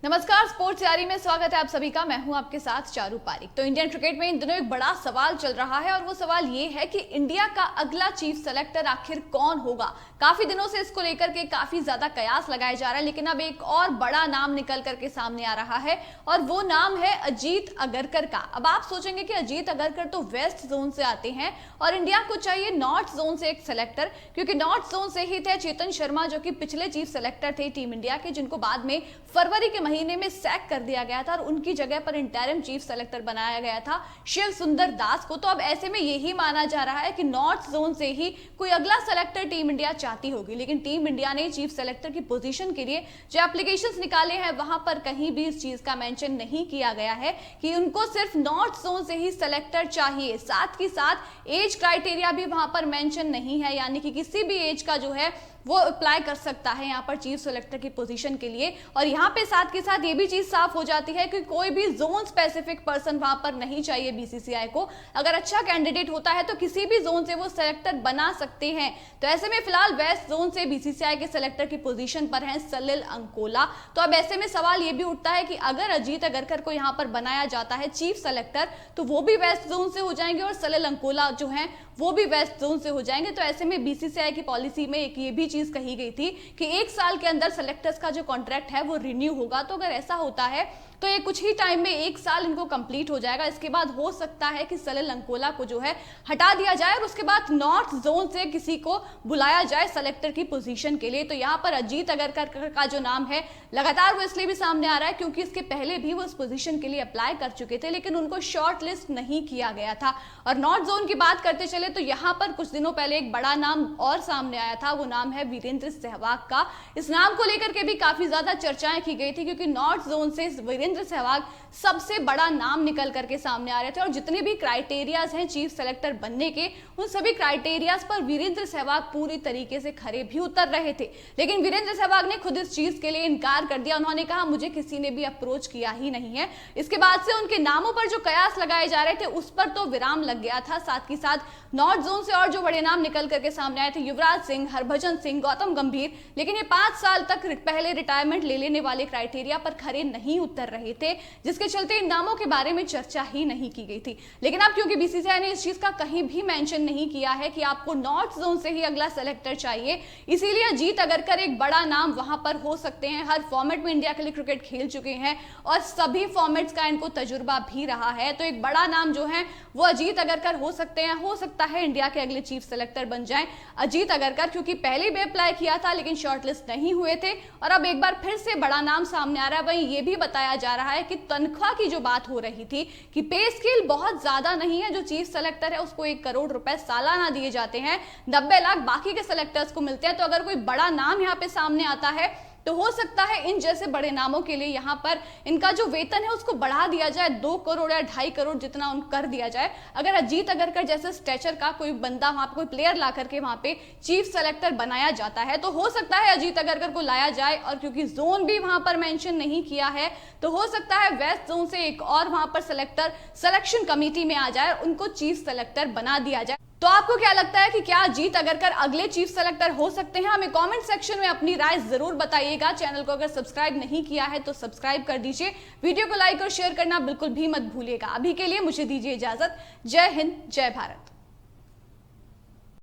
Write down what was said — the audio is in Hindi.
नमस्कार, स्पोर्ट्स तैयारी में स्वागत है आप सभी का। मैं हूं आपके साथ चारू पारिक। तो इंडियन क्रिकेट में इन दिनों एक बड़ा सवाल चल रहा है और वो सवाल ये है कि इंडिया का अगला चीफ सेलेक्टर आखिर कौन होगा। काफी दिनों से इसको लेकर के काफी ज्यादा कयास लगाया जा रहा है, लेकिन अब एक और बड़ा नाम निकल करके सामने आ रहा है और वो नाम है अजीत अगरकर का। अब आप सोचेंगे कि अजीत अगरकर तो वेस्ट जोन से आते हैं और इंडिया को चाहिए नॉर्थ जोन से एक सेलेक्टर, क्योंकि नॉर्थ जोन से ही थे चेतन शर्मा जो कि पिछले चीफ सेलेक्टर थे टीम इंडिया के, जिनको बाद में फरवरी के महीने में सैक कर दिया गया था और उनकी जगह पर इंटरिम चीफ सेलेक्टर बनाया गया था शिव सुंदर दास को। तो अब ऐसे में यही माना जा रहा है कि नॉर्थ जोन से ही कोई अगला सेलेक्टर टीम इंडिया चाहती होगी, लेकिन टीम इंडिया ने चीफ सेलेक्टर की पोजीशन के लिए जो एप्लीकेशंस निकाले हैं वहां पर कहीं भी इस चीज का मेंशन नहीं किया गया है कि उनको सिर्फ नॉर्थ जोन से ही सेलेक्टर चाहिए। साथ ही साथ एज क्राइटेरिया भी वहां पर मेंशन नहीं है, यानी कि किसी भी एज का जो है वो अप्लाई कर सकता है यहाँ पर चीफ सेलेक्टर की पोजीशन के लिए। और यहाँ पे साथ के साथ ये भी चीज साफ हो जाती है कि कोई भी जोन स्पेसिफिक पर्सन वहां पर नहीं चाहिए बीसीसीआई को। अगर अच्छा कैंडिडेट होता है तो किसी भी जोन से वो सेलेक्टर बना सकते हैं। तो ऐसे में फिलहाल वेस्ट जोन से बीसीसीआई के सेलेक्टर की पोजीशन पर हैं सलिल अंकोला। तो अब ऐसे में सवाल ये भी उठता है कि अगर अजीत अगरकर को यहाँ पर बनाया जाता है चीफ सेलेक्टर तो वो भी वेस्ट जोन से हो जाएंगे और सलिल अंकोला जो है वो भी वेस्ट जोन से हो जाएंगे। तो ऐसे में बीसीसीआई की पॉलिसी में एक ये भी चीज कही गई थी कि 1 साल के अंदर सेलेक्टर्स का जो कॉन्ट्रैक्ट है वो रिन्यू होगा। तो अगर ऐसा होता है तो ये कुछ ही टाइम में 1 साल इनको कंप्लीट हो जाएगा। इसके बाद हो सकता है कि सलिल अंकोला को जो है हटा दिया जाए और उसके बाद नॉर्थ जोन से किसी को बुलाया जाए सेलेक्टर की पोजीशन के लिए। तो यहाँ पर अजीत अगरकर का जो नाम है लगातार वो इसलिए भी सामने आ रहा है क्योंकि इसके पहले भी वो इस पोजीशन के लिए अप्लाई कर चुके थे, लेकिन उनको शॉर्ट लिस्ट नहीं किया गया था। और नॉर्थ जोन की बात करते चले तो यहाँ पर कुछ दिनों पहले एक बड़ा नाम और सामने आया था, वो नाम है वीरेंद्र सहवाग का। इस नाम को लेकर के भी काफी ज्यादा चर्चाएं की गई थी क्योंकि नॉर्थ जोन से वीरेंद्र सहवाग सबसे बड़ा नाम निकल करके सामने आ रहे थे और जितने भी क्राइटेरियाज हैं चीफ सेलेक्टर बनने के उन सभी क्राइटेरियाज पर वीरेंद्र सहवाग पूरी तरीके से खरे भी उतर रहे थे। लेकिन वीरेंद्र सहवाग ने खुद इस चीज के लिए इनकार कर दिया। उन्होंने कहा मुझे किसी ने भी अप्रोच किया ही नहीं है। इसके बाद से उनके नामों पर जो कयास लगाए जा रहे थे उस पर तो विराम लग गया था। साथ ही साथ नॉर्थ जोन से और जो बड़े नाम निकल करके सामने आए थे युवराज सिंह, हरभजन सिंह, गौतम गंभीर, लेकिन ये 5 साल तक पहले रिटायरमेंट ले लेने वाले क्राइटेरिया पर खरे नहीं उतर रहे थे, जिसके चलते इन नामों के बारे में चर्चा ही नहीं की गई थी। लेकिन अब क्योंकि बीसीसीआई ने इस चीज का कहीं भी मेंशन नहीं किया है कि आपको नॉर्थ जोन से ही अगला सेलेक्टर चाहिए, इसीलिए अजीत अगरकर एक बड़ा नाम वहां पर हो सकते हैं। हर फॉर्मेट में इंडिया के लिए क्रिकेट खेल चुके हैं और सभी फॉर्मेट्स का इनको तजुर्बा भी रहा है। तो एक बड़ा नाम जो है वो अजीत अगरकर हो सकते हैं। हो सकता है इंडिया के अगले चीफ सेलेक्टर बन जाएं अजीत अगरकर, क्योंकि पहले भी अप्लाई किया था लेकिन शॉर्टलिस्ट नहीं हुए थे और अब एक बार फिर से बड़ा नाम सामने आ रहा है। वहीं ये भी बताया जा रहा है कि तनख्वाह की जो बात हो रही थी कि पे स्केल बहुत ज्यादा नहीं है, जो चीफ सेलेक्टर है उसको 1 करोड़ रुपए सालाना दिए जाते हैं, 90 लाख बाकी के सेलेक्टर्स को मिलते हैं। तो अगर कोई बड़ा नाम यहाँ पे सामने आता है तो हो सकता है इन जैसे बड़े नामों के लिए यहाँ पर इनका जो वेतन है उसको बढ़ा दिया जाए, 2 करोड़ या 2.5 करोड़ जितना उन कर दिया जाए। अगर अजीत अगरकर जैसे स्टेचर का कोई बंदा वहां पर कोई प्लेयर ला करके वहां पे चीफ सेलेक्टर बनाया जाता है तो हो सकता है अजीत अगरकर को लाया जाए। और क्योंकि जोन भी वहां पर मेंशन नहीं किया है तो हो सकता है वेस्ट जोन से एक और वहां पर सेलेक्टर सिलेक्शन कमेटी में आ जाए, उनको चीफ सेलेक्टर बना दिया जाए। तो आपको क्या लगता है कि क्या अजीत अगरकर अगले चीफ सेलेक्टर हो सकते हैं? हमें कमेंट सेक्शन में अपनी राय जरूर बताइएगा। चैनल को अगर सब्सक्राइब नहीं किया है तो सब्सक्राइब कर दीजिए, वीडियो को लाइक और शेयर करना बिल्कुल भी मत भूलिएगा। अभी के लिए मुझे दीजिए इजाजत। जय हिंद, जय भारत।